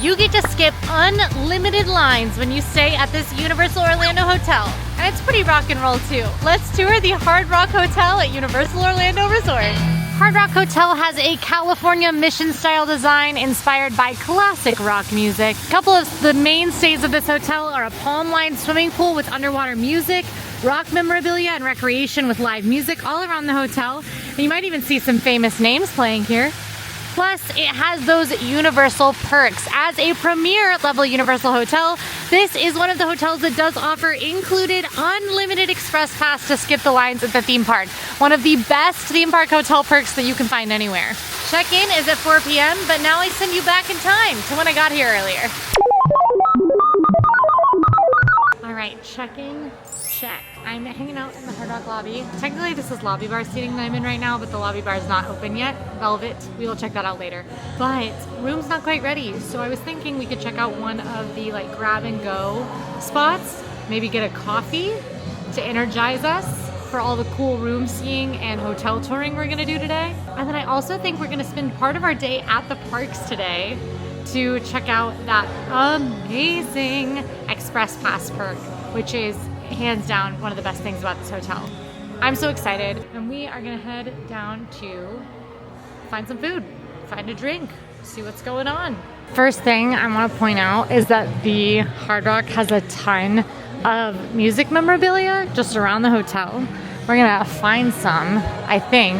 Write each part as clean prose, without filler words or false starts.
You get to skip unlimited lines when you stay at this Universal Orlando Hotel. And it's pretty rock and roll too. Let's tour the Hard Rock Hotel at Universal Orlando Resort. Hard Rock Hotel has a California Mission style design inspired by classic rock music. A couple of the mainstays of this hotel are a palm-lined swimming pool with underwater music, rock memorabilia and recreation with live music all around the hotel. And you might even see some famous names playing here. Plus, it has those Universal perks. As a premier level Universal hotel, this is one of the hotels that does offer included unlimited express pass to skip the lines at the theme park. One of the best theme park hotel perks that you can find anywhere. Check-in is at 4 p.m., but now I send you back in time to when I got here earlier. All right, check-in, check. I'm hanging out in the Hard Rock lobby. Technically, this is lobby bar seating that I'm in right now, but the lobby bar is not open yet. Velvet, we will check that out later. But room's not quite ready, so I was thinking we could check out one of the like grab and go spots, maybe get a coffee to energize us for all the cool room seeing and hotel touring we're gonna do today. And then I also think we're gonna spend part of our day at the parks today to check out that amazing Express Pass perk, which is hands down one of the best things about this hotel. I'm so excited, and we are gonna head down to find some food, find a drink, see what's going on. First thing I want to point out is that the Hard Rock has a ton of music memorabilia just around the hotel. We're gonna find some, I think.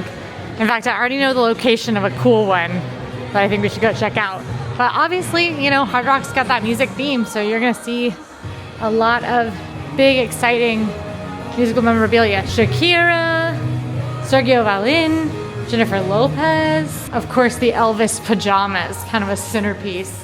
In fact, I already know the location of a cool one that I think we should go check out. But obviously, you know, Hard Rock's got that music theme, so you're gonna see a lot of big, exciting musical memorabilia. Shakira, Sergio Valin, Jennifer Lopez. Of course, the Elvis pajamas, kind of a centerpiece,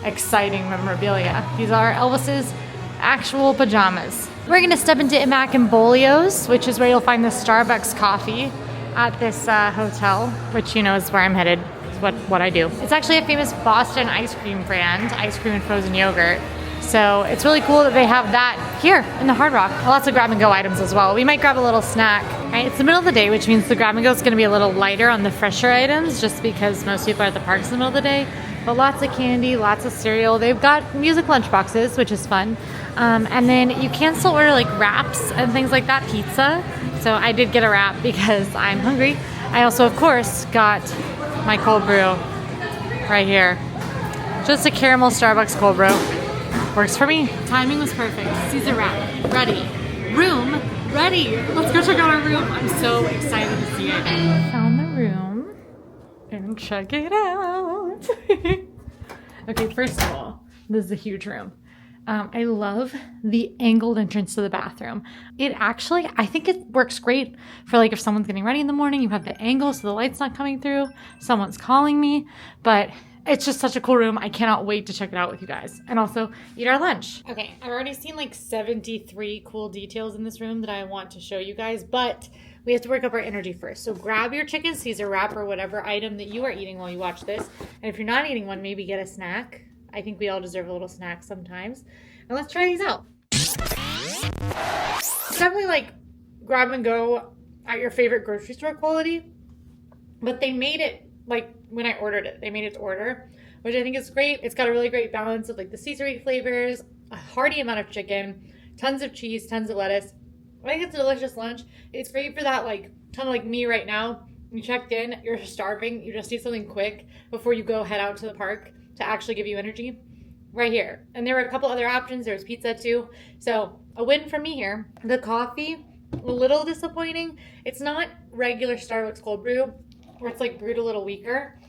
exciting memorabilia. These are Elvis's actual pajamas. We're gonna step into Imac and Bolio's, which is where you'll find the Starbucks coffee at this hotel, which you know is where I'm headed. It's what I do. It's actually a famous Boston ice cream brand, ice cream and frozen yogurt. So it's really cool that they have that here in the Hard Rock. Lots of grab and go items as well. We might grab a little snack. Right? It's the middle of the day, which means the grab and go is gonna be a little lighter on the fresher items just because most people are at the parks in the middle of the day. But lots of candy, lots of cereal. They've got music lunch boxes, which is fun. And then you can still order like wraps and things like that, pizza. So I did get a wrap because I'm hungry. I also, of course, got my cold brew right here. Just a caramel Starbucks cold brew. Works for me. Timing was perfect. Caesar wrap, ready. Room, ready. Let's go check out our room. I'm so excited to see it. Found the room and check it out. Okay, first of all, this is a huge room. I love the angled entrance to the bathroom. It actually, I think it works great for like if someone's getting ready in the morning, you have the angle so the light's not coming through, someone's calling me, but it's just such a cool room. I cannot wait to check it out with you guys. And also eat our lunch. Okay, I've already seen like 73 cool details in this room that I want to show you guys, but we have to work up our energy first. So grab your chicken Caesar wrap or whatever item that you are eating while you watch this. And if you're not eating one, maybe get a snack. I think we all deserve a little snack sometimes. And let's try these out. It's definitely like grab and go at your favorite grocery store quality, but they made it like when I ordered it, they made it to order, which I think is great. It's got a really great balance of like the Caesar flavors, a hearty amount of chicken, tons of cheese, tons of lettuce. I think it's a delicious lunch. It's great for that like ton of like me right now. You checked in, you're starving, you just need something quick before you go head out to the park to actually give you energy. Right here. And there were a couple other options. There was pizza too. So a win for me here. The coffee, a little disappointing. It's not regular Starbucks cold brew, where it's like brewed a little weaker.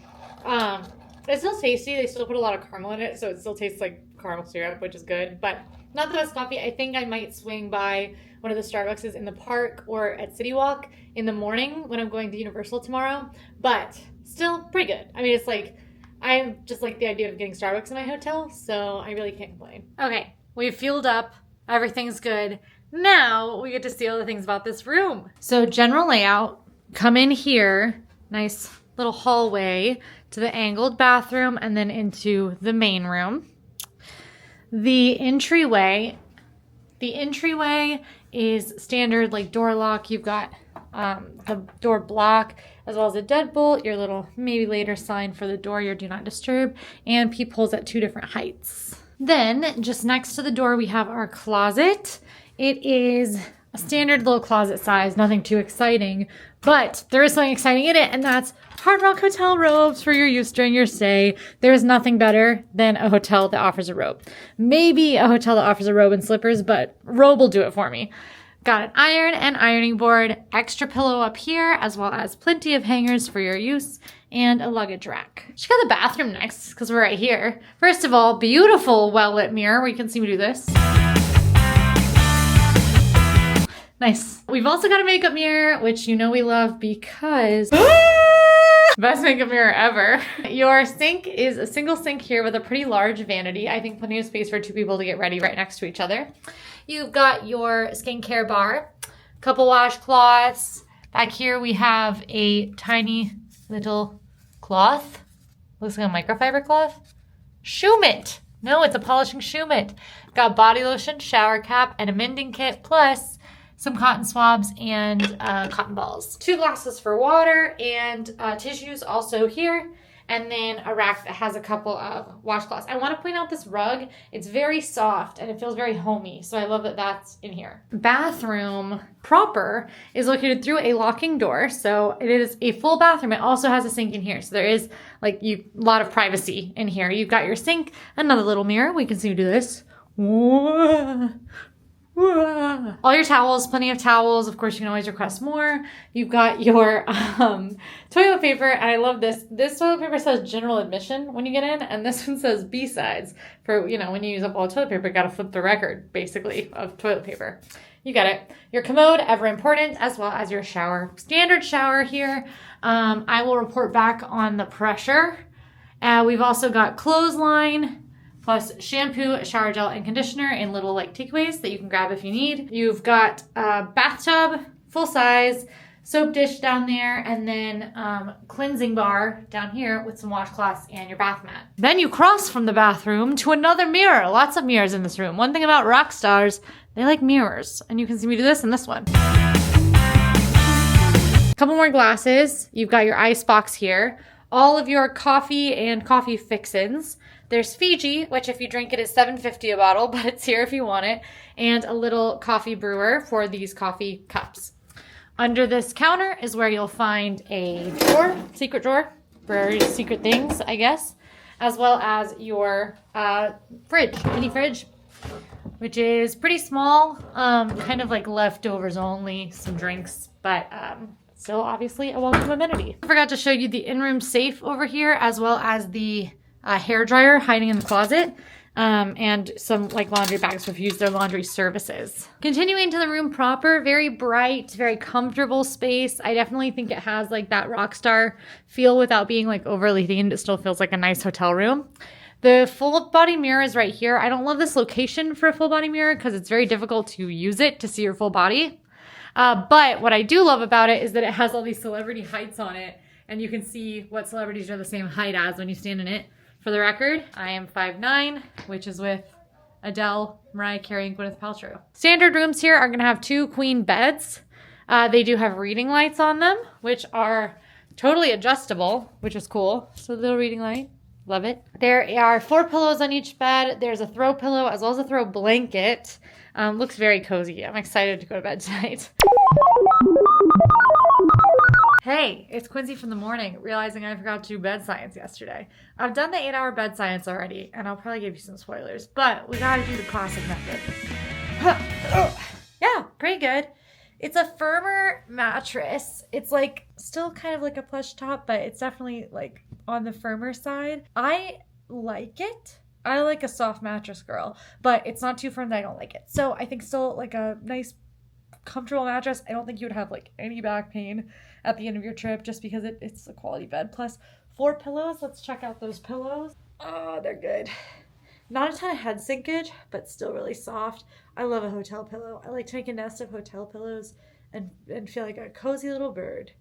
It's still tasty. They still put a lot of caramel in it, so it still tastes like caramel syrup, which is good, but not the best coffee. I think I might swing by one of the Starbucks in the park or at City Walk in the morning when I'm going to Universal tomorrow, but still pretty good. I mean, it's like, I just like the idea of getting Starbucks in my hotel, so I really can't complain. Okay, we've fueled up. Everything's good. Now we get to see all the things about this room. So general layout, come in here, nice little hallway to the angled bathroom and then into the main room. The entryway is standard like door lock. You've got the door block as well as a deadbolt, your little maybe later sign for the door, your do not disturb, and peepholes at 2 different heights. Then just next to the door, we have our closet. It is a standard little closet size, nothing too exciting, but there is something exciting in it, and that's Hard Rock Hotel robes for your use during your stay. There is nothing better than a hotel that offers a robe. Maybe a hotel that offers a robe and slippers, but robe will do it for me. Got an iron and ironing board, extra pillow up here, as well as plenty of hangers for your use, and a luggage rack. She got the bathroom next, because we're right here. First of all, beautiful well-lit mirror where you can see me do this. Nice. We've also got a makeup mirror, which you know we love because best makeup mirror ever. Your sink is a single sink here with a pretty large vanity. I think plenty of space for 2 people to get ready right next to each other. You've got your skincare bar, couple washcloths. Back here we have a tiny little cloth. Looks like a microfiber cloth. Shoe mitt. No, it's a polishing shoe mitt. Got body lotion, shower cap, and a mending kit, plus some cotton swabs and cotton balls. 2 glasses for water and tissues also here. And then a rack that has a couple of washcloths. I want to point out this rug. It's very soft and it feels very homey. So I love that that's in here. Bathroom proper is located through a locking door. So it is a full bathroom. It also has a sink in here. So there is like a lot of privacy in here. You've got your sink, another little mirror. We can see you do this. Whoa. All your towels, plenty of towels. Of course, you can always request more. You've got your toilet paper, and I love this. This toilet paper says general admission when you get in, and this one says B-sides. For, you know, when you use up all the toilet paper, you gotta flip the record, basically, of toilet paper. You got it. Your commode, ever important, as well as your shower. Standard shower here. I will report back on the pressure. We've also got clothesline, plus shampoo, shower gel, and conditioner in little like takeaways that you can grab if you need. You've got a bathtub, full size, soap dish down there, and then cleansing bar down here with some washcloths and your bath mat. Then you cross from the bathroom to another mirror. Lots of mirrors in this room. One thing about rock stars, they like mirrors. And you can see me do this and this one. Couple more glasses. You've got your ice box here. All of your coffee and coffee fixins. There's Fiji, which if you drink it is $7.50 a bottle, but it's here if you want it. And a little coffee brewer for these coffee cups. Under this counter is where you'll find a drawer, secret drawer, for secret things, I guess. As well as your fridge, mini fridge, which is pretty small, kind of like leftovers only, some drinks, but still obviously a welcome amenity. I forgot to show you the in-room safe over here, as well as the hair dryer hiding in the closet, and some like laundry bags if you use their laundry services. Continuing to the room proper, very bright, very comfortable space. I definitely think it has like that rock star feel without being like overly themed. It still feels like a nice hotel room. The full body mirror is right here. I don't love this location for a full body mirror because it's very difficult to use it to see your full body. But what I do love about it is that it has all these celebrity heights on it, and you can see what celebrities are the same height as when you stand in it. For the record, I am 5'9", which is with Adele, Mariah Carey, and Gwyneth Paltrow. Standard rooms here are going to have 2 queen beds. They do have reading lights on them, which are totally adjustable, which is cool. So little reading light. Love it. There are 4 pillows on each bed. There's a throw pillow as well as a throw blanket. Looks very cozy. I'm excited to go to bed tonight. Hey, it's Quincy from the morning, realizing I forgot to do bed science yesterday. I've done the 8-hour bed science already, and I'll probably give you some spoilers, but we gotta do the classic method. Yeah, pretty good. It's a firmer mattress. It's like still kind of like a plush top, but it's definitely like on the firmer side. I like it. I like a soft mattress girl, but it's not too firm that I don't like it. So I think still like a nice comfortable mattress. I don't think you would have like any back pain at the end of your trip just because it's a quality bed. Plus 4 pillows. Let's check out those pillows. Oh, they're good. Not a ton of head sinkage, but still really soft. I love a hotel pillow. I like to make a nest of hotel pillows and feel like a cozy little bird.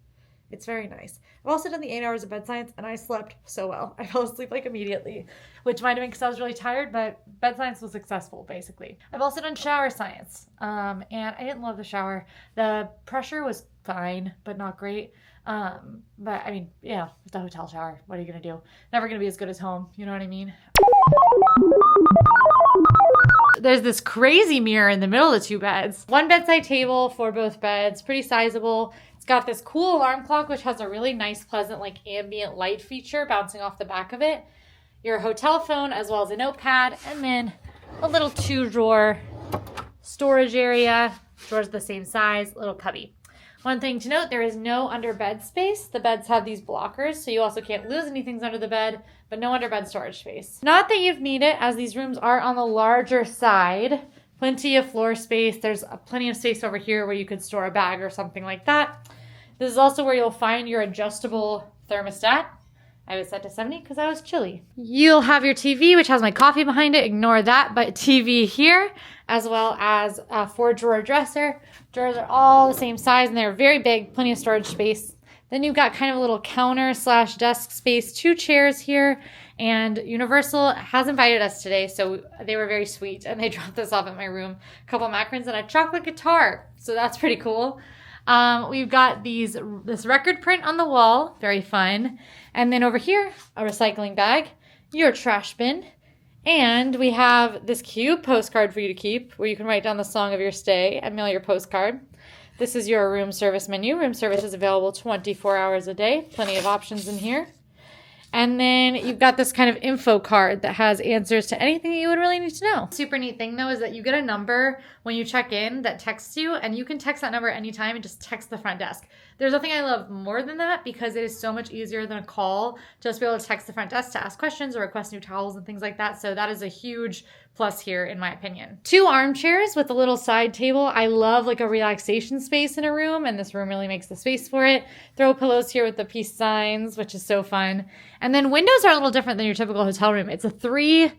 It's very nice. I've also done the 8 hours of bed science, and I slept so well. I fell asleep like immediately, which might have been because I was really tired, but bed science was successful, basically. I've also done shower science, and I didn't love the shower. The pressure was fine, but not great. But I mean, yeah, it's a hotel shower. What are you gonna do? Never gonna be as good as home. You know what I mean? There's this crazy mirror in the middle of the two beds. One bedside table for both beds, pretty sizable. It's got this cool alarm clock, which has a really nice, pleasant, like ambient light feature bouncing off the back of it. Your hotel phone, as well as a notepad, and then a little 2-drawer storage area. Drawers the same size, little cubby. One thing to note, there is no under bed space. The beds have these blockers, so you also can't lose anything under the bed, but no under bed storage space. Not that you've need it, as these rooms are on the larger side. Plenty of floor space. There's plenty of space over here where you could store a bag or something like that. This is also where you'll find your adjustable thermostat. I was set to 70 because I was chilly. You'll have your TV, which has my coffee behind it. Ignore that, but TV here, as well as a 4-drawer dresser. Drawers are all the same size, and they're very big, plenty of storage space. Then you've got kind of a little counter/desk space, 2 chairs here, and Universal has invited us today, so they were very sweet, and they dropped this off at my room. A couple macarons and a chocolate guitar, so that's pretty cool. We've got this record print on the wall, very fun. And then over here, a recycling bag, your trash bin, and we have this cute postcard for you to keep where you can write down the song of your stay and mail your postcard. This is your room service menu. Room service is available 24 hours a day. Plenty of options in here. And then you've got this kind of info card that has answers to anything that you would really need to know. Super neat thing though is that you get a number when you check in that texts you, and you can text that number anytime and just text the front desk. There's nothing I love more than that because it is so much easier than a call just to be able to text the front desk to ask questions or request new towels and things like that. So that is a huge plus here in my opinion. 2 armchairs with a little side table. I love like a relaxation space in a room, and this room really makes the space for it. Throw pillows here with the peace signs, which is so fun. And then windows are a little different than your typical hotel room. It's a 3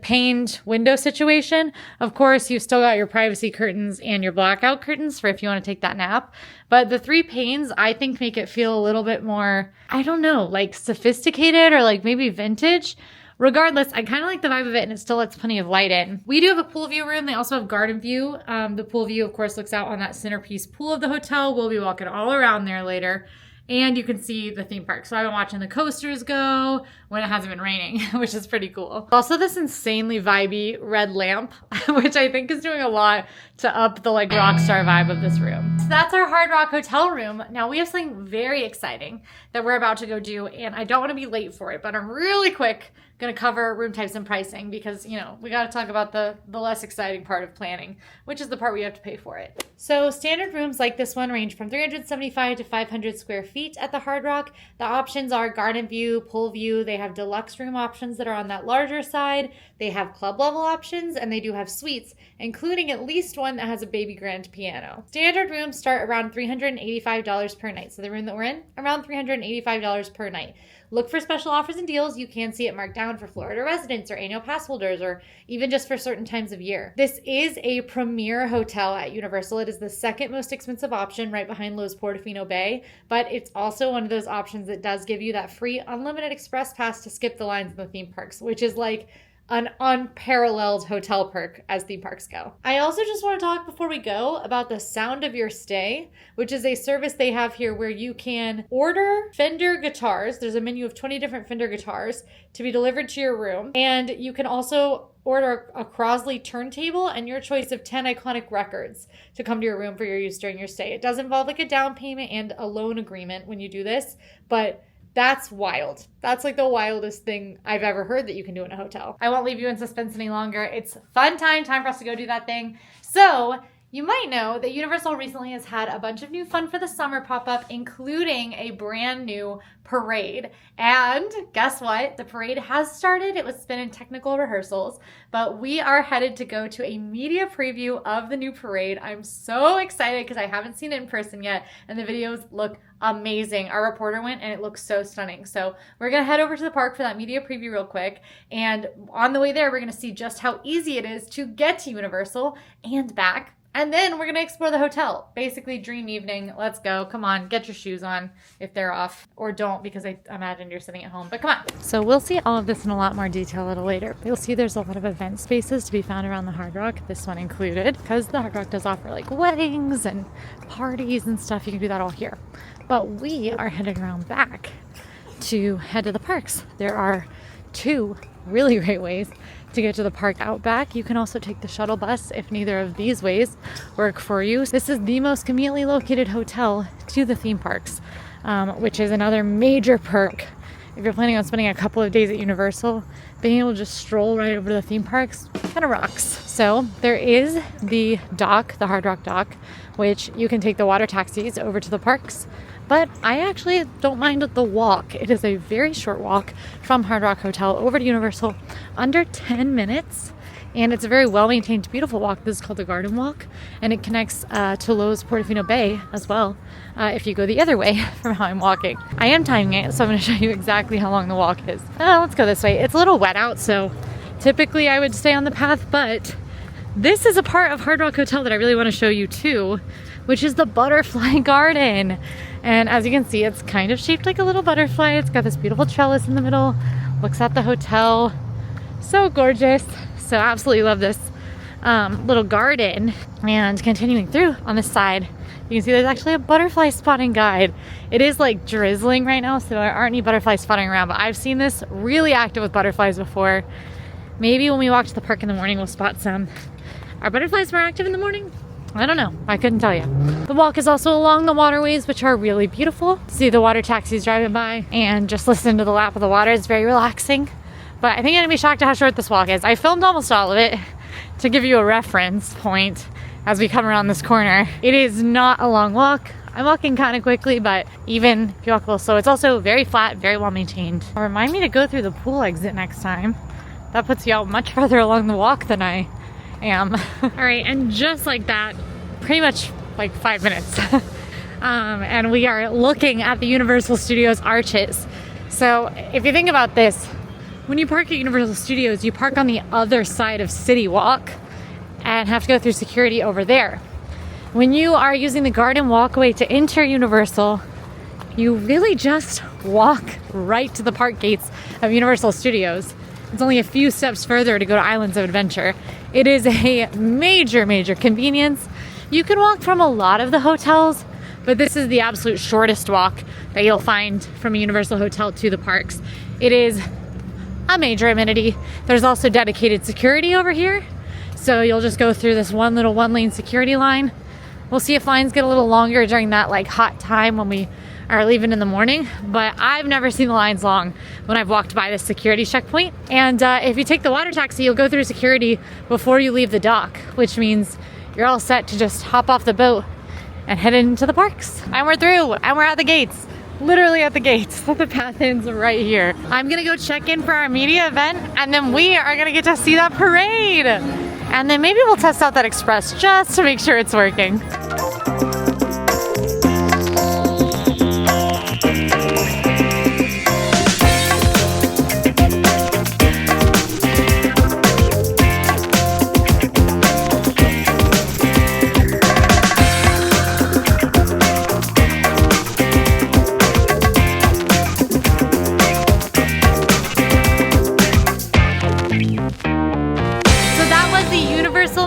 paned window situation. Of course, you've still got your privacy curtains and your blackout curtains for if you want to take that nap. But the 3 panes, I think, make it feel a little bit more, I don't know, like sophisticated or like maybe vintage. Regardless, I kind of like the vibe of it, and it still lets plenty of light in. We do have a pool view room. They also have garden view. The pool view, of course, looks out on that centerpiece pool of the hotel. We'll be walking all around there later. And you can see the theme park. So I've been watching the coasters go when it hasn't been raining, which is pretty cool. Also this insanely vibey red lamp, which I think is doing a lot to up the like rock star vibe of this room. So that's our Hard Rock hotel room. Now we have something very exciting that we're about to go do, and I don't want to be late for it, but I'm really quick going to cover room types and pricing because, you know, we got to talk about the less exciting part of planning, which is the part where you have to pay for it. So standard rooms like this one range from 375 to 500 square feet at the Hard Rock. The options are garden view, pool view. They have deluxe room options that are on that larger side. They have club level options, and they do have suites, including at least one that has a baby grand piano. Standard rooms start around $385 per night. So the room that we're in, around $385 per night. Look for special offers and deals. You can see it marked down for Florida residents or annual pass holders, or even just for certain times of year. This is a premier hotel at Universal. It is the second most expensive option right behind Lowe's Portofino Bay, but it's also one of those options that does give you that free unlimited express pass to skip the lines in the theme parks, which is like an unparalleled hotel perk as theme parks go. I also just want to talk before we go about the Sound of Your Stay, which is a service they have here where you can order Fender guitars. There's a menu of 20 different Fender guitars to be delivered to your room. And you can also order a Crosley turntable and your choice of 10 iconic records to come to your room for your use during your stay. It does involve like a down payment and a loan agreement when you do this, but that's wild. That's like the wildest thing I've ever heard that you can do in a hotel. I won't leave you in suspense any longer. It's fun time for us to go do that thing. So you might know that Universal recently has had a bunch of new fun for the summer pop up, including a brand new parade. And guess what? The parade has started. It was been in technical rehearsals, but we are headed to go to a media preview of the new parade. I'm so excited because I haven't seen it in person yet, and the videos look amazing. Our reporter went and it looks so stunning. So we're going to head over to the park for that media preview real quick. And on the way there, we're going to see just how easy it is to get to Universal and back And then we're gonna explore the hotel. Basically, dream evening. Let's go. Come on, get your shoes on if they're off, or don't, because I imagine you're sitting at home. But come on. So we'll see all of this in a lot more detail a little later. You'll see there's a lot of event spaces to be found around the Hard Rock, this one included, because the Hard Rock does offer like weddings and parties and stuff. You can do that all here. But we are heading around back to head to the parks. There are 2 really great ways to get to the park out back. You can also take the shuttle bus if neither of these ways work for you. This is the most conveniently located hotel to the theme parks, which is another major perk. If you're planning on spending a couple of days at Universal, being able to just stroll right over to the theme parks kind of rocks. So there is the dock, the Hard Rock dock, which you can take the water taxis over to the parks. But I actually don't mind the walk. It is a very short walk from Hard Rock Hotel over to Universal, under 10 minutes. And it's a very well-maintained, beautiful walk. This is called the Garden Walk. And it connects to Lowe's Portofino Bay as well, if you go the other way from how I'm walking. I am timing it, so I'm going to show you exactly how long the walk is. Let's go this way. It's a little wet out, so typically I would stay on the path, but this is a part of Hard Rock Hotel that I really want to show you too, which is the Butterfly Garden. And as you can see, it's kind of shaped like a little butterfly. It's got this beautiful trellis in the middle, looks at the hotel. So gorgeous. So absolutely love this little garden. And continuing through on this side, you can see there's actually a butterfly spotting guide. It is like drizzling right now, so there aren't any butterflies spotting around, but I've seen this really active with butterflies before. Maybe when we walk to the park in the morning, we'll spot some. Are butterflies more active in the morning? I don't know. I couldn't tell you. The walk is also along the waterways, which are really beautiful. See the water taxis driving by and just listen to the lap of the water. It's very relaxing. But I think you're gonna be shocked at how short this walk is. I filmed almost all of it to give you a reference point as we come around this corner. It is not a long walk. I'm walking kind of quickly, but even if you walk a little slow, it's also very flat, very well maintained. Remind me to go through the pool exit next time. That puts you out much further along the walk than I am. All right, and just like that, pretty much like 5 minutes. And we are looking at the Universal Studios arches. So if you think about this, when you park at Universal Studios, you park on the other side of City Walk and have to go through security over there. When you are using the garden walkway to enter Universal, you really just walk right to the park gates of Universal Studios. It's only a few steps further to go to Islands of Adventure. It is a major, major convenience. You can walk from a lot of the hotels, but this is the absolute shortest walk that you'll find from a Universal hotel to the parks. It is a major amenity. There's also dedicated security over here. So you'll just go through this one little 1-lane security line. We'll see if lines get a little longer during that like hot time when we are leaving in the morning, but I've never seen the lines long when I've walked by this security checkpoint. And if you take the water taxi, you'll go through security before you leave the dock, which means you're all set to just hop off the boat and head into the parks. And we're through, and we're at the gates. Literally at the gates. The path ends right here. I'm gonna go check in for our media event, and then we are gonna get to see that parade. And then maybe we'll test out that express just to make sure it's working.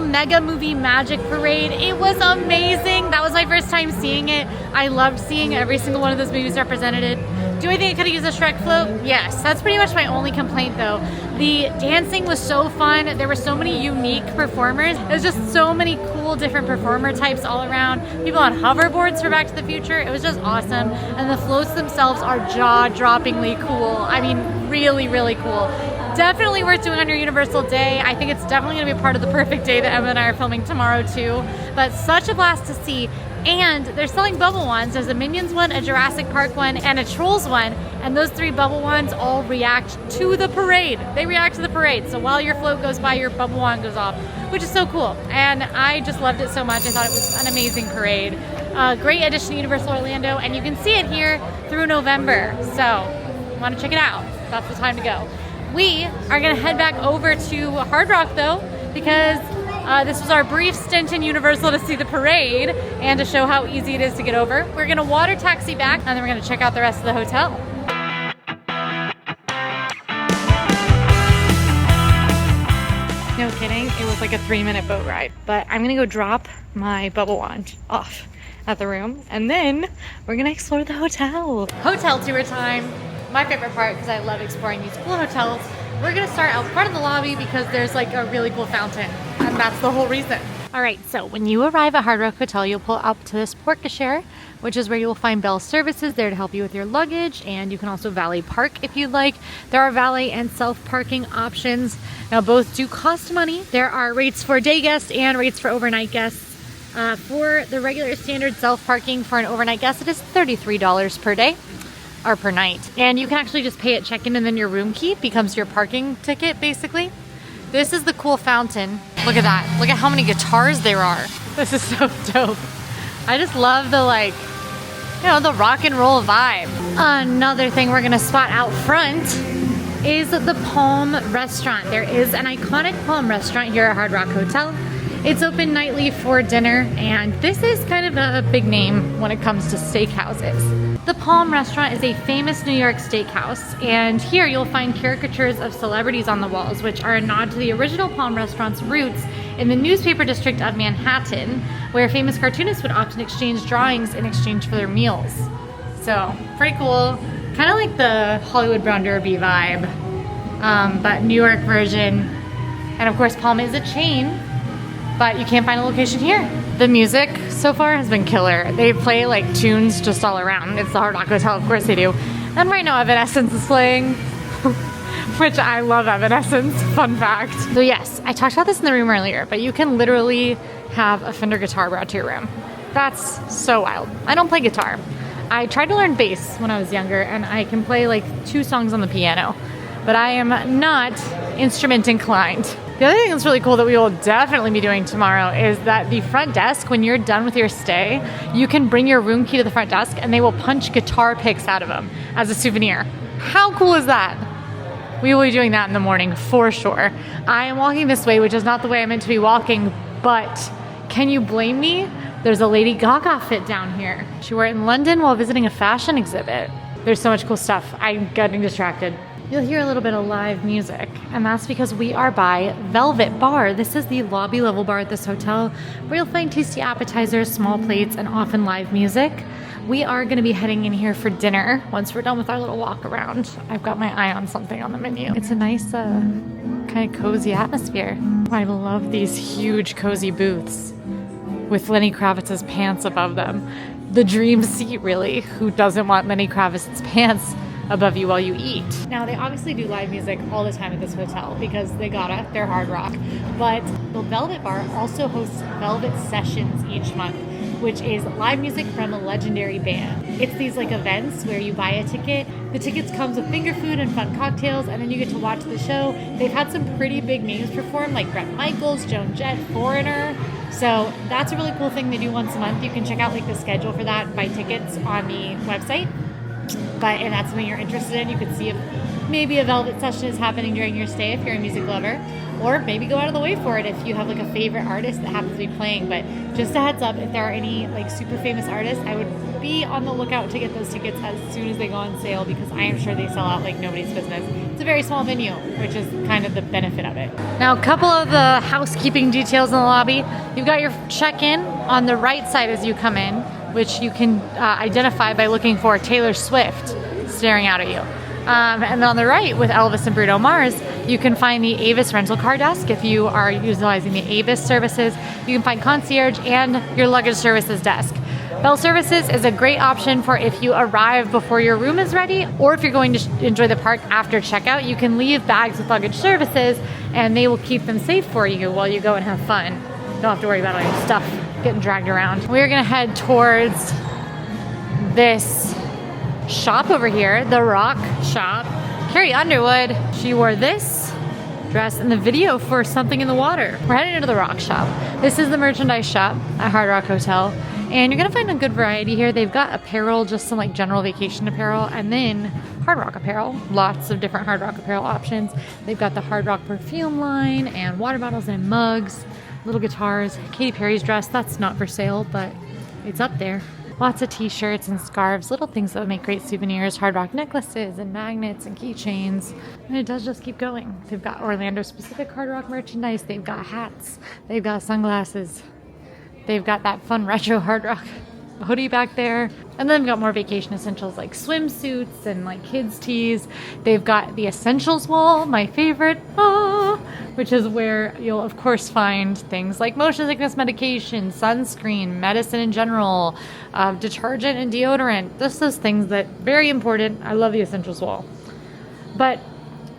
Mega Movie Magic Parade. It was amazing. That was my first time seeing it. I loved seeing every single one of those movies represented. Do I think I could have used a Shrek float? Yes. That's pretty much my only complaint though. The dancing was so fun. There were so many unique performers. There's just so many cool different performer types all around. People on hoverboards for Back to the Future. It was just awesome. And the floats themselves are jaw-droppingly cool. I mean, really, really cool. Definitely worth doing on your Universal day. I think it's definitely gonna be a part of the perfect day that Emma and I are filming tomorrow too. But such a blast to see. And they're selling bubble wands. There's a Minions one, a Jurassic Park one, and a Trolls one. And those 3 bubble wands all react to the parade. They react to the parade. So while your float goes by, your bubble wand goes off, which is so cool. And I just loved it so much. I thought it was an amazing parade. Great addition to Universal Orlando, and you can see it here through November. So, want to check it out? That's the time to go. We are gonna head back over to Hard Rock though, because This was our brief stint in Universal to see the parade and to show how easy it is to get over. We're gonna water taxi back and then we're gonna check out the rest of the hotel. No kidding, it was like a 3-minute boat ride. But I'm gonna go drop my bubble wand off at the room and then we're gonna explore the hotel. Hotel tour time. My favorite part because I love exploring these cool hotels. We're gonna start out front of the lobby because there's like a really cool fountain and that's the whole reason. All right, so when you arrive at Hard Rock Hotel, you'll pull up to this porte-cochere, which is where you will find Bell Services there to help you with your luggage, and you can also valet park if you'd like. There are valet and self-parking options. Now both do cost money. There are rates for day guests and rates for overnight guests. For the regular standard self-parking for an overnight guest, it is $33 per day. Or per night. And you can actually just pay at check-in and then your room key becomes your parking ticket basically. This is the cool fountain. Look at that. Look at how many guitars there are. This is so dope. I just love the like, you know, the rock and roll vibe. Another thing we're gonna spot out front is the Palm Restaurant. There is an iconic Palm Restaurant here at Hard Rock Hotel. It's open nightly for dinner, and this is kind of a big name when it comes to steakhouses. The Palm Restaurant is a famous New York steakhouse, and here you'll find caricatures of celebrities on the walls, which are a nod to the original Palm Restaurant's roots in the newspaper district of Manhattan, where famous cartoonists would often exchange drawings in exchange for their meals. So, pretty cool. Kind of like the Hollywood Brown Derby vibe, but New York version. And of course, Palm is a chain, but you can't find a location here. The music so far has been killer. They play like tunes just all around. It's the Hard Rock Hotel, of course they do. And right now Evanescence is playing, which I love Evanescence, fun fact. So yes, I talked about this in the room earlier, but you can literally have a Fender guitar brought to your room. That's so wild. I don't play guitar. I tried to learn bass when I was younger and I can play like 2 songs on the piano, but I am not instrument inclined. The other thing that's really cool that we will definitely be doing tomorrow is that the front desk, when you're done with your stay, you can bring your room key to the front desk and they will punch guitar picks out of them as a souvenir. How cool is that? We will be doing that in the morning for sure. I am walking this way, which is not the way I meant to be walking, but can you blame me? There's a Lady Gaga fit down here. She wore it in London while visiting a fashion exhibit. There's so much cool stuff. I'm getting distracted. You'll hear a little bit of live music, and that's because we are by Velvet Bar. This is the lobby level bar at this hotel where you'll find tasty appetizers, small plates, and often live music. We are going to be heading in here for dinner once we're done with our little walk around. I've got my eye on something on the menu. It's a nice kind of cozy atmosphere. I love these huge cozy booths with Lenny Kravitz's pants above them. The dream seat, really. Who doesn't want Lenny Kravitz's pants above you while you eat? Now, they obviously do live music all the time at this hotel because they're Hard Rock. But the Velvet Bar also hosts Velvet Sessions each month, which is live music from a legendary band. It's these like events where you buy a ticket. The tickets comes with finger food and fun cocktails, and then you get to watch the show. They've had some pretty big names perform, like Bret Michaels, Joan Jett, Foreigner. So that's a really cool thing they do once a month. You can check out like the schedule for that and buy tickets on the website. But if that's something you're interested in, you could see if maybe a Velvet session is happening during your stay if you're a music lover, or maybe go out of the way for it if you have like a favorite artist that happens to be playing. But just a heads up, if there are any like super famous artists, I would be on the lookout to get those tickets as soon as they go on sale because I am sure they sell out like nobody's business. It's a very small venue, which is kind of the benefit of it. Now, a couple of the housekeeping details in the lobby. You've got your check-in on the right side as you come in, which you can identify by looking for Taylor Swift staring out at you. And then on the right, with Elvis and Bruno Mars, you can find the Avis rental car desk. If you are utilizing the Avis services, you can find concierge and your luggage services desk. Bell Services is a great option for if you arrive before your room is ready, or if you're going to enjoy the park after checkout. You can leave bags with luggage services, and they will keep them safe for you while you go and have fun. Don't have to worry about all your stuff getting dragged around. We're gonna head towards this shop over here, the Rock Shop. Carrie Underwood, she wore this dress in the video for Something in the Water. We're heading into the Rock Shop. This is the merchandise shop at Hard Rock Hotel, and you're gonna find a good variety here. They've got apparel, just some like general vacation apparel, and then Hard Rock apparel. Lots of different Hard Rock apparel options. They've got the Hard Rock perfume line and water bottles and mugs. little guitars. Katy Perry's dress, that's not for sale, but it's up there. Lots of t-shirts and scarves, little things that would make great souvenirs, Hard Rock necklaces and magnets and keychains. And it does just keep going. They've got Orlando-specific Hard Rock merchandise. They've got hats. They've got sunglasses. They've got that fun retro Hard Rock hoodie back there. And then they've got more vacation essentials like swimsuits and like kids' tees. They've got the essentials wall, my favorite, which is where you'll of course find things like motion sickness medication, sunscreen, medicine in general, detergent and deodorant. Just those things that very important. I love the essentials wall. But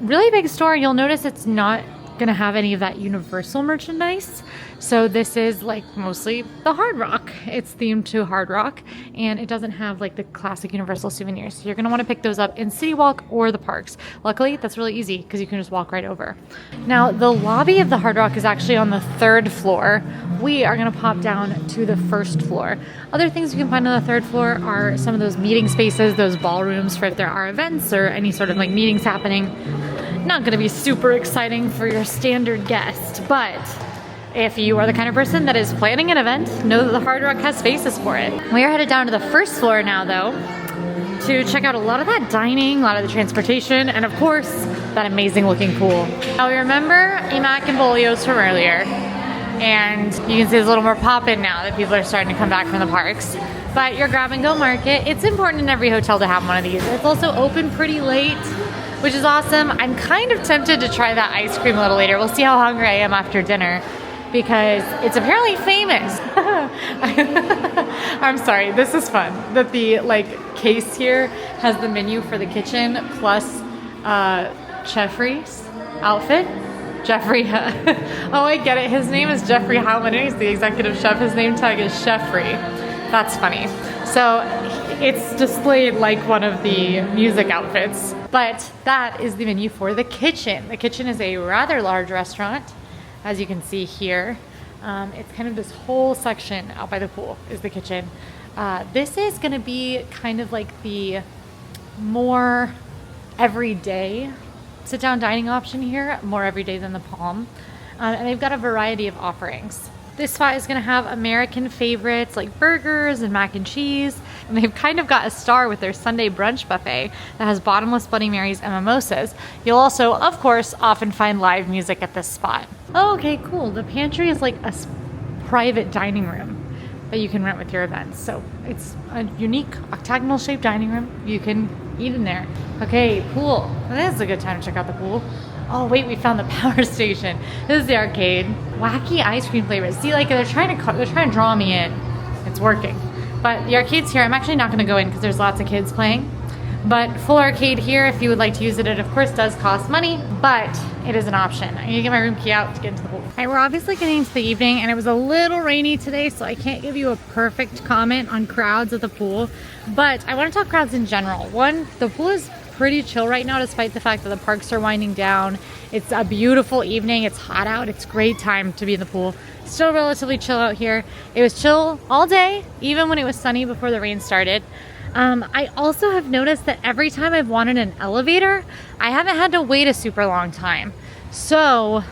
really big store, you'll notice it's not gonna have any of that universal merchandise. So this is like mostly the Hard Rock. It's themed to Hard Rock, and it doesn't have like the classic universal souvenirs. So you're gonna wanna pick those up in City Walk or the parks. Luckily, that's really easy because you can just walk right over. Now, the lobby of the Hard Rock is actually on the 3rd floor. We are gonna pop down to the 1st floor. Other things you can find on the 3rd floor are some of those meeting spaces, those ballrooms for if there are events or any sort of like meetings happening. Not going to be super exciting for your standard guest, but if you are the kind of person that is planning an event, know that the Hard Rock has spaces for it. We are headed down to the 1st floor now, though, to check out a lot of that dining, a lot of the transportation, and of course, that amazing looking pool. Now, we remember Emac and Bolio's from earlier, and you can see there's a little more pop-in now that people are starting to come back from the parks. But your grab-and-go market, it's important in every hotel to have one of these. It's also open pretty late, which is awesome. I'm kind of tempted to try that ice cream a little later. We'll see how hungry I am after dinner because it's apparently famous. I'm sorry, this is fun. That the like case here has the menu for the kitchen plus Jeffrey's outfit. Jeffrey, oh I get it, his name is Jeffrey Howman and he's the executive chef. His name tag is Jeffrey. That's funny. So it's displayed like one of the music outfits. But that is the menu for the kitchen. The kitchen is a rather large restaurant, as you can see here. It's kind of this whole section out by the pool is the kitchen. This is gonna be kind of like the more everyday sit-down dining option here, more everyday than the Palm. And they've got a variety of offerings. This spot is gonna have American favorites like burgers and mac and cheese. And they've kind of got a star with their Sunday brunch buffet that has bottomless Bloody Marys and mimosas. You'll also, of course, often find live music at this spot. Oh, okay, cool. The pantry is like a private dining room that you can rent with your events. So it's a unique octagonal shaped dining room. You can eat in there. Okay, pool. This is a good time to check out the pool. Oh wait, we found the power station. This is the arcade. Wacky ice cream flavors. See, like they're trying to draw me in. It's working. But the arcade's here. I'm actually not going to go in because there's lots of kids playing. But full arcade here, if you would like to use it, it of course does cost money, but it is an option. I need to get my room key out to get into the pool. All right, we're obviously getting into the evening and it was a little rainy today, so I can't give you a perfect comment on crowds at the pool. But I want to talk crowds in general. One, the pool is pretty chill right now despite the fact that the parks are winding down. It's a beautiful evening. It's hot out. It's a great time to be in the pool. Still relatively chill out here. It was chill all day, even when it was sunny before the rain started. I also have noticed that every time I've wanted an elevator, I haven't had to wait a super long time. So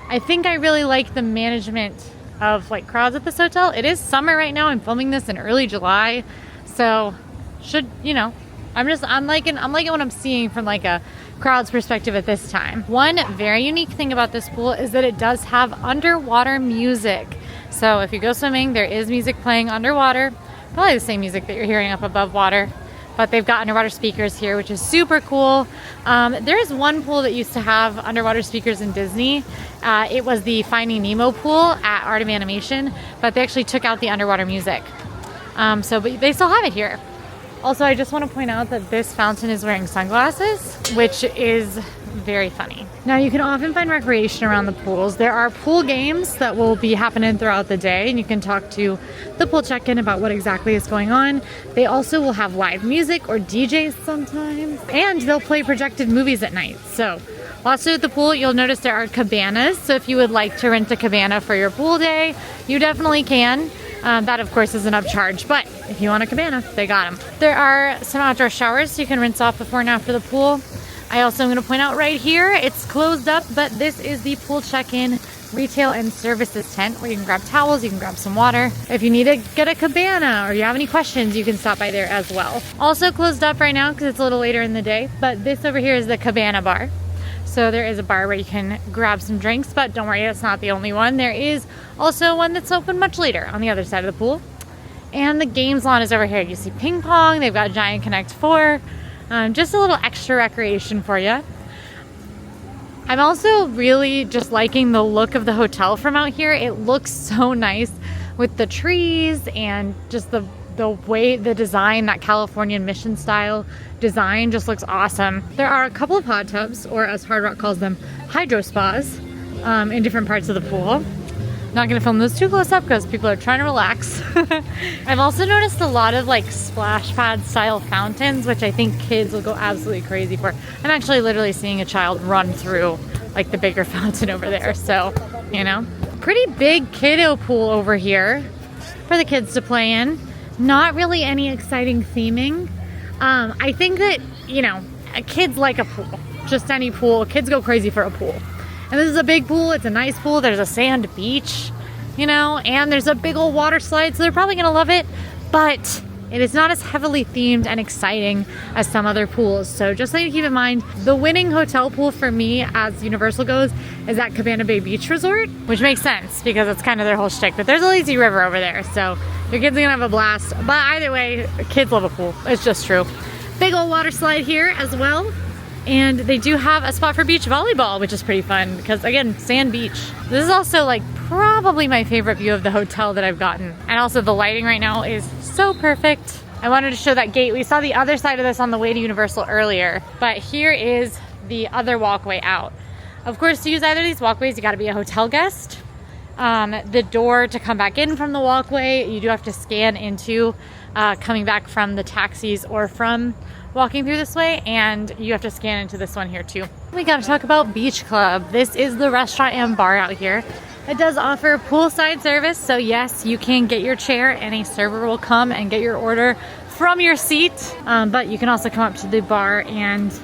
I think I really like the management of like crowds at this hotel. It is summer right now. I'm filming this in early July. So I'm liking what I'm seeing from like a crowd's perspective at this time. One very unique thing about this pool is that it does have underwater music. So if you go swimming, there is music playing underwater. Probably the same music that you're hearing up above water, but they've got underwater speakers here, which is super cool. There is one pool that used to have underwater speakers in Disney. It was the Finding Nemo pool at Art of Animation, but they actually took out the underwater music. But they still have it here. Also, I just want to point out that this fountain is wearing sunglasses, which is very funny. Now, you can often find recreation around the pools. There are pool games that will be happening throughout the day, and you can talk to the pool check-in about what exactly is going on. They also will have live music or DJs sometimes, and they'll play projected movies at night. So, lots to do at the pool. You'll notice there are cabanas, so if you would like to rent a cabana for your pool day, you definitely can. That of course is an upcharge, but if you want a cabana, they got them. There are some outdoor showers so you can rinse off before and after the pool. I also am going to point out right here, it's closed up, but this is the pool check-in retail and services tent where you can grab towels, you can grab some water. If you need to get a cabana or you have any questions, you can stop by there as well. Also closed up right now because it's a little later in the day, but this over here is the cabana bar. So there is a bar where you can grab some drinks, but don't worry, it's not the only one. There is also one that's open much later on the other side of the pool. And the games lawn is over here. You see ping pong, they've got Giant Connect 4, just a little extra recreation for you. I'm also really just liking the look of the hotel from out here. It looks so nice with the trees and just the way the design, that Californian mission style design just looks awesome. There are a couple of hot tubs, or as Hard Rock calls them, hydro spas, in different parts of the pool. Not gonna film those too close up because people are trying to relax. I've also noticed a lot of like splash pad style fountains, which I think kids will go absolutely crazy for. I'm actually literally seeing a child run through like the bigger fountain over there. So, you know, pretty big kiddo pool over here for the kids to play in. Not really any exciting theming. I think that, you know, kids like a pool, just any pool. Kids go crazy for a pool. And this is a big pool, it's a nice pool, there's a sand beach, you know, and there's a big old water slide, so they're probably gonna love it, but it is not as heavily themed and exciting as some other pools. So just so you keep in mind, the winning hotel pool for me as Universal goes is at Cabana Bay Beach Resort, which makes sense because it's kind of their whole shtick, but there's a lazy river over there, so your kids are gonna have a blast. But either way, kids love a pool, it's just true. Big old water slide here as well. And they do have a spot for beach volleyball, which is pretty fun because, again, sand beach. This is also like probably my favorite view of the hotel that I've gotten. And also the lighting right now is so perfect. I wanted to show that gate. We saw the other side of this on the way to Universal earlier, but here is the other walkway out. Of course, to use either of these walkways, you gotta be a hotel guest. The door to come back in from the walkway, you do have to scan into coming back from the taxis or from walking through this way, and you have to scan into this one here too. We gotta talk about Beach Club. This is the restaurant and bar out here. It does offer poolside service, so yes, you can get your chair and a server will come and get your order from your seat, but you can also come up to the bar and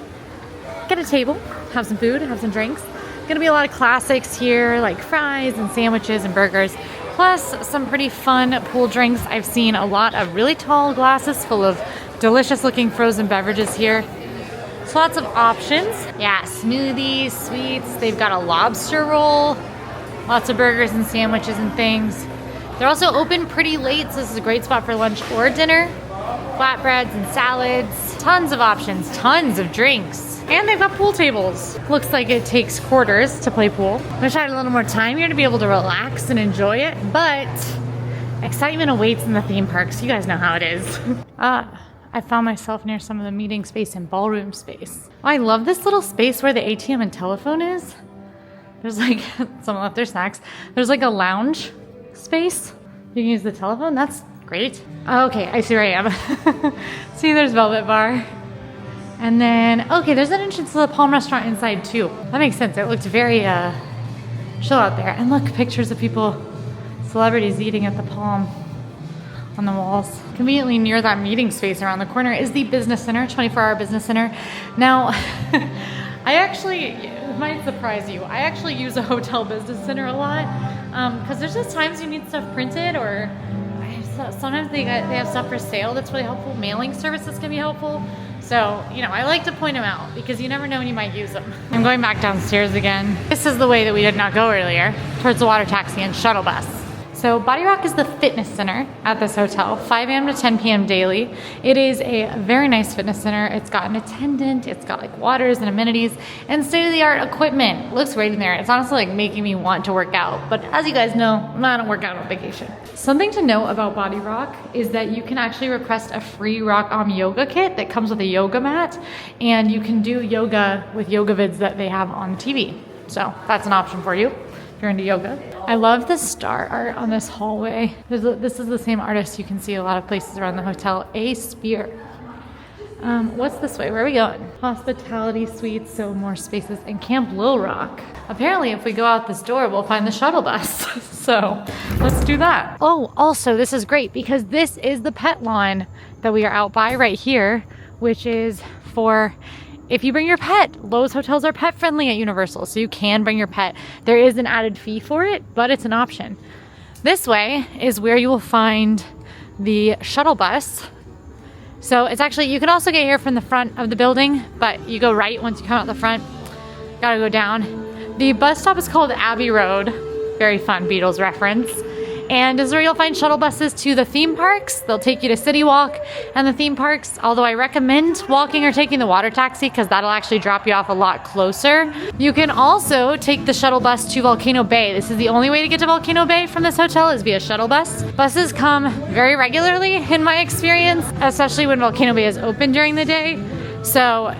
get a table, have some food, have some drinks. Gonna be a lot of classics here, like fries and sandwiches and burgers, plus some pretty fun pool drinks. I've seen a lot of really tall glasses full of delicious looking frozen beverages here. So lots of options. Yeah, smoothies, sweets. They've got a lobster roll, lots of burgers and sandwiches and things. They're also open pretty late, so this is a great spot for lunch or dinner. Flatbreads and salads, tons of options, tons of drinks. And they've got pool tables. Looks like it takes quarters to play pool. Wish I had a little more time here to be able to relax and enjoy it, but excitement awaits in the theme parks. You guys know how it is. I found myself near some of the meeting space and ballroom space. Oh, I love this little space where the ATM and telephone is. There's like, someone left their snacks. There's like a lounge space. You can use the telephone, that's great. Okay, I see where I am. See, there's Velvet Bar. And then, okay, there's an entrance to the Palm Restaurant inside too. That makes sense, it looked very chill out there. And look, pictures of people, celebrities eating at the Palm on the walls. Conveniently near that meeting space around the corner is the business center, 24-hour business center. Now, I actually, it might surprise you, I actually use a hotel business center a lot because there's just times you need stuff printed, or sometimes they have stuff for sale that's really helpful. Mailing services can be helpful. So, you know, I like to point them out because you never know when you might use them. I'm going back downstairs again. This is the way that we did not go earlier, towards the water taxi and shuttle bus. So Body Rock is the fitness center at this hotel, 5 a.m. to 10 p.m. daily. It is a very nice fitness center. It's got an attendant, it's got like waters and amenities and state-of-the-art equipment. It looks great in there. It's honestly like making me want to work out. But as you guys know, I don't work out on vacation. Something to know about Body Rock is that you can actually request a free Rock Arm yoga kit that comes with a yoga mat, and you can do yoga with yoga vids that they have on TV. So that's an option for you if you're into yoga. I love the star art on this hallway. This is the same artist you can see a lot of places around the hotel. A Spear. What's this way? Where are we going? Hospitality suites, so more spaces, and Camp Lil Rock. Apparently, if we go out this door, we'll find the shuttle bus. So let's do that. Oh, also, this is great because this is the pet lawn that we are out by right here, which is for if you bring your pet, Lowe's hotels are pet friendly at Universal, so you can bring your pet. There is an added fee for it, but it's an option. This way is where you will find the shuttle bus. So it's actually, you can also get here from the front of the building, but you go right once you come out the front. Gotta go down. The bus stop is called Abbey Road. Very fun Beatles reference. And this is where you'll find shuttle buses to the theme parks. They'll take you to City Walk and the theme parks, although I recommend walking or taking the water taxi because that'll actually drop you off a lot closer. You can also take the shuttle bus to Volcano Bay. This is the only way to get to Volcano Bay from this hotel is via shuttle bus. Buses come very regularly in my experience, especially when Volcano Bay is open during the day. So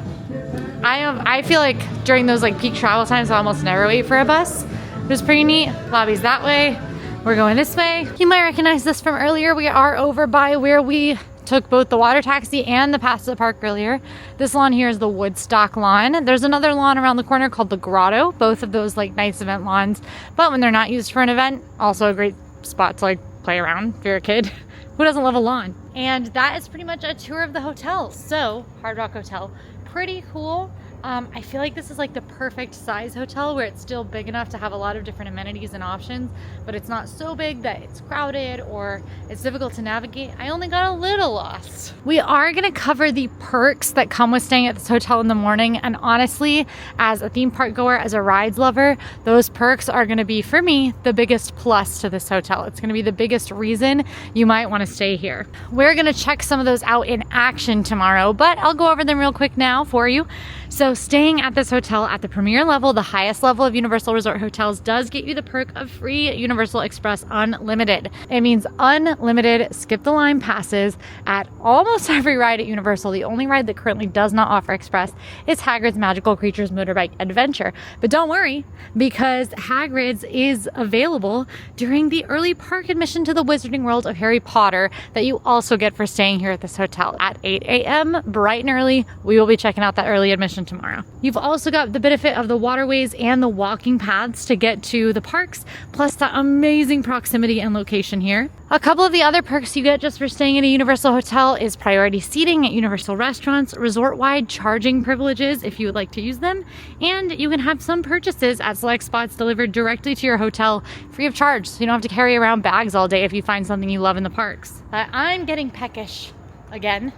I feel like during those like peak travel times, I almost never wait for a bus. It was pretty neat. Lobby's that way. We're going this way. You might recognize this from earlier. We are over by where we took both the water taxi and the pass to the park earlier. This lawn here is the Woodstock lawn. There's another lawn around the corner called the Grotto. Both of those like nice event lawns, but when they're not used for an event, also a great spot to like play around if you're a kid. Who doesn't love a lawn? And that is pretty much a tour of the hotel. So Hard Rock Hotel, pretty cool. I feel like this is like the perfect size hotel where it's still big enough to have a lot of different amenities and options, but it's not so big that it's crowded or it's difficult to navigate. I only got a little lost. We are gonna cover the perks that come with staying at this hotel in the morning, and honestly, as a theme park goer, as a rides lover, those perks are gonna be, for me, the biggest plus to this hotel. It's gonna be the biggest reason you might wanna stay here. We're gonna check some of those out in action tomorrow, but I'll go over them real quick now for you. So staying at this hotel at the premier level, the highest level of Universal Resort hotels, does get you the perk of free Universal Express Unlimited. It means unlimited skip the line passes at almost every ride at Universal. The only ride that currently does not offer Express is Hagrid's Magical Creatures Motorbike Adventure. But don't worry, because Hagrid's is available during the early park admission to the Wizarding World of Harry Potter that you also get for staying here at this hotel at 8 a.m. bright and early. We will be checking out that early admission tomorrow. You've also got the benefit of the waterways and the walking paths to get to the parks, plus the amazing proximity and location here. A couple of the other perks you get just for staying in a Universal hotel is priority seating at Universal restaurants, resort-wide charging privileges if you would like to use them, and you can have some purchases at select spots delivered directly to your hotel free of charge, so you don't have to carry around bags all day if you find something you love in the parks. But I'm getting peckish again,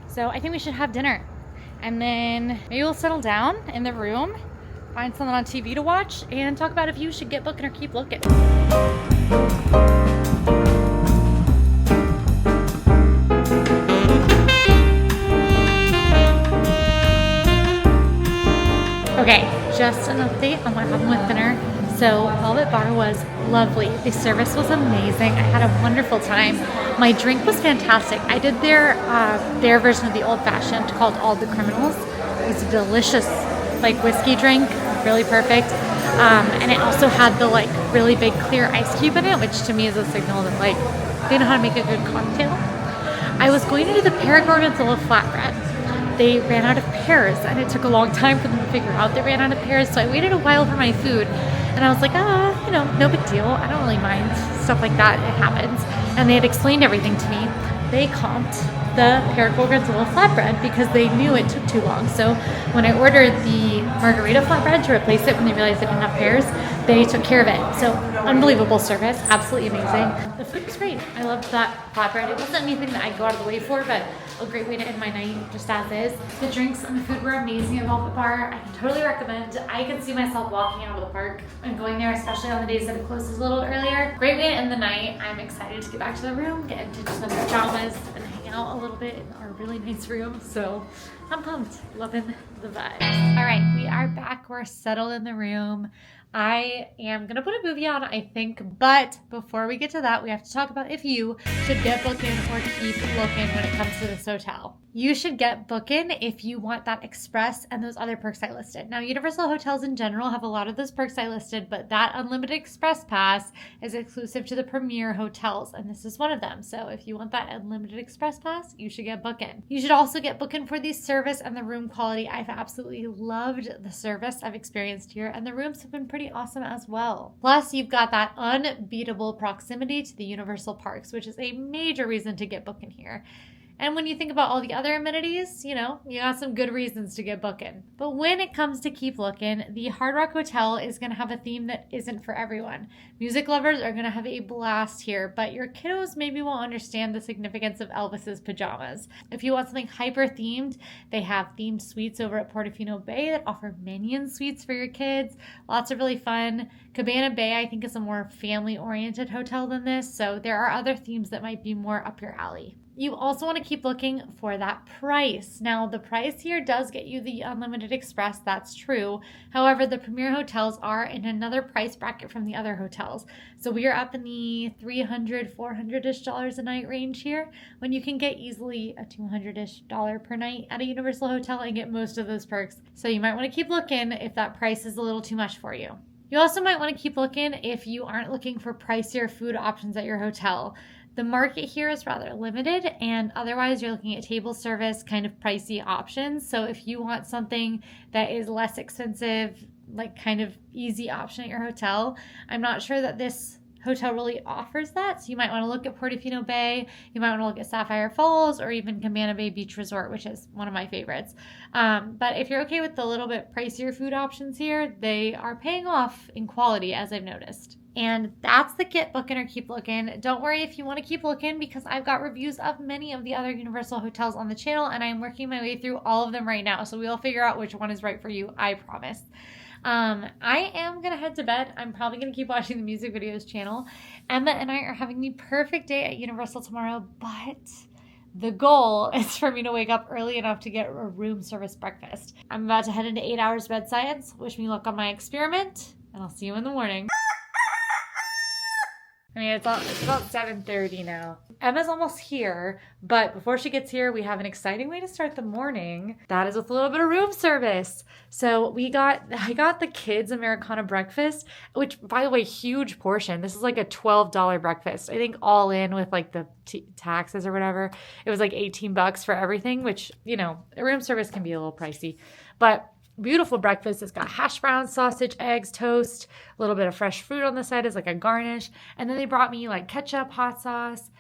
so I think we should have dinner. And then maybe we'll settle down in the room, find something on TV to watch, and talk about if you should get booking or keep looking. Okay, just an update on what happened with dinner. So Velvet Bar was lovely. The service was amazing. I had a wonderful time. My drink was fantastic. I did their version of the old fashioned called All the Criminals. It was a delicious like whiskey drink, really perfect. And it also had the like really big clear ice cube in it, which to me is a signal that like they know how to make a good cocktail. I was going to do the Paragorgonzola flatbread. They ran out of pears, and it took a long time for them to figure out they ran out of pears, so I waited a while for my food, and I was like, no big deal. I don't really mind stuff like that. It happens. And they had explained everything to me. They comped the Paragorgonzola flatbread because they knew it took too long. So when I ordered the margarita flatbread to replace it when they realized they didn't have pears, they took care of it. So unbelievable service, absolutely amazing. The food was great. I loved that flatbread. It wasn't anything that I'd go out of the way for, but a great way to end my night just as is. The drinks and the food were amazing at Velvet Bar. I can totally recommend. I can see myself walking out of the park and going there, especially on the days that it closes a little earlier. Great way to end the night. I'm excited to get back to the room, get into some pajamas, and hang out a little bit in our really nice room. So I'm pumped, loving the vibes. All right, we are back. We're settled in the room. I am gonna put a movie on, I think, but before we get to that, we have to talk about if you should get booking or keep looking when it comes to this hotel. You should get booking if you want that express and those other perks I listed. Now, Universal hotels in general have a lot of those perks I listed, but that unlimited express pass is exclusive to the premier hotels, and this is one of them. So if you want that unlimited express pass, you should get booking. You should also get booking for the service and the room quality. I've absolutely loved the service I've experienced here, and the rooms have been pretty awesome as well. Plus, you've got that unbeatable proximity to the Universal parks, which is a major reason to get booking here. And when you think about all the other amenities, you know, you got some good reasons to get booking. But when it comes to keep looking, the Hard Rock Hotel is going to have a theme that isn't for everyone. Music lovers are going to have a blast here, but your kiddos maybe won't understand the significance of Elvis's pajamas. If you want something hyper themed, they have themed suites over at Portofino Bay that offer minion suites for your kids. Lots of really fun. Cabana Bay, I think, is a more family-oriented hotel than this, so there are other themes that might be more up your alley. You also want to keep looking for that price. Now, the price here does get you the Unlimited Express, that's true. However, the Premier hotels are in another price bracket from the other hotels. So we are up in the $300, $400-ish a night range here, when you can get easily a $200-ish per night at a Universal hotel and get most of those perks. So you might want to keep looking if that price is a little too much for you. You also might want to keep looking if you aren't looking for pricier food options at your hotel. The market here is rather limited, and otherwise you're looking at table service, kind of pricey options. So if you want something that is less expensive, like kind of easy option at your hotel, I'm not sure that this hotel really offers that. So you might want to look at Portofino Bay, you might want to look at Sapphire Falls, or even Cabana Bay Beach Resort, which is one of my favorites. But if you're okay with the little bit pricier food options here, they are paying off in quality, as I've noticed. And that's the get booking or keep looking. Don't worry if you want to keep looking, because I've got reviews of many of the other Universal hotels on the channel, and I'm working my way through all of them right now. So we'll figure out which one is right for you, I promise. I am going to head to bed. I'm probably going to keep watching the music videos channel. Emma and I are having the perfect day at Universal tomorrow, but the goal is for me to wake up early enough to get a room service breakfast. I'm about to head into 8 hours bed science. Wish me luck on my experiment, and I'll see you in the morning. I mean, it's about 7:30 now. Emma's almost here, but before she gets here, we have an exciting way to start the morning. That is with a little bit of room service. So I got the kids Americana breakfast, which, by the way, huge portion. This is like a $12 breakfast. I think all in with like the taxes or whatever, it was like $18 for everything, which, you know, room service can be a little pricey, but beautiful breakfast. It's got hash browns, sausage, eggs, toast, a little bit of fresh fruit on the side as like a garnish. And then they brought me like ketchup, hot sauce,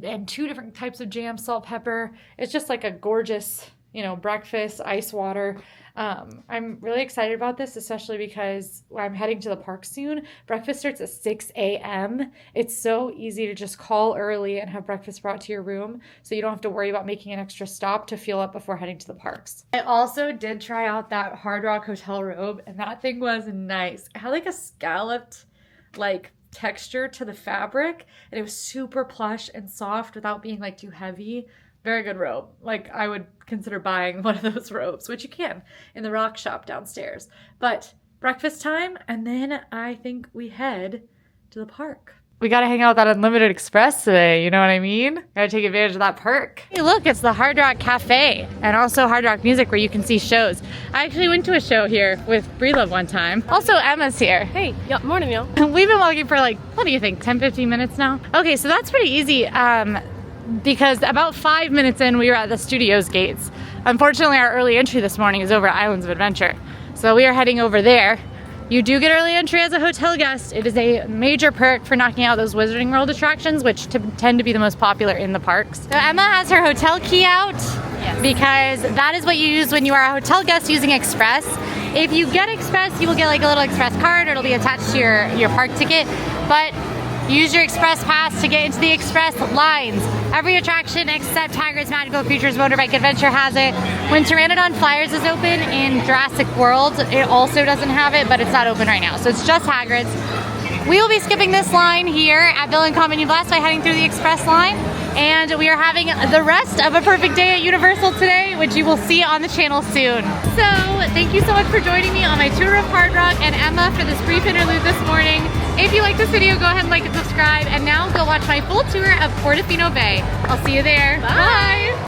and 2 different types of jam, salt, pepper. It's just like a gorgeous, you know, breakfast, ice water. I'm really excited about this, especially because I'm heading to the park soon. Breakfast starts at 6 a.m. It's so easy to just call early and have breakfast brought to your room, so you don't have to worry about making an extra stop to fuel up before heading to the parks. I also did try out that Hard Rock Hotel robe, and that thing was nice. It had like a scalloped, like, texture to the fabric, and it was super plush and soft without being like too heavy. Very good robe. Like, I would consider buying one of those robes, which you can in the rock shop downstairs. But breakfast time, and then I think we head to the park. We gotta hang out with that Unlimited Express today, you know what I mean? Gotta take advantage of that perk. Hey, look, it's the Hard Rock Cafe, and also Hard Rock Music, where you can see shows. I actually went to a show here with Breelove one time. Also, Emma's here. Hey, morning, y'all. We've been walking for like, what do you think, 10-15 minutes now? Okay, so that's pretty easy. Because about 5 minutes in, we were at the studio's gates. Unfortunately, our early entry this morning is over at Islands of Adventure. So we are heading over there. You do get early entry as a hotel guest. It is a major perk for knocking out those Wizarding World attractions, which tend to be the most popular in the parks. So Emma has her hotel key out, yes, because that is what you use when you are a hotel guest using Express. If you get Express, you will get like a little Express card. It'll be attached to your park ticket. But use your Express Pass to get into the Express lines. Every attraction except Hagrid's Magical Creatures Motorbike Adventure has it. When Pteranodon Flyers is open in Jurassic World, it also doesn't have it, but it's not open right now. So it's just Hagrid's. We will be skipping this line here at Villain Comedy Blast by heading through the Express line. And we are having the rest of a perfect day at Universal today, which you will see on the channel soon. So thank you so much for joining me on my tour of Hard Rock, and Emma for this brief interlude this morning. If you like this video, go ahead and like and subscribe. And now go watch my full tour of Portofino Bay. I'll see you there. Bye. Bye.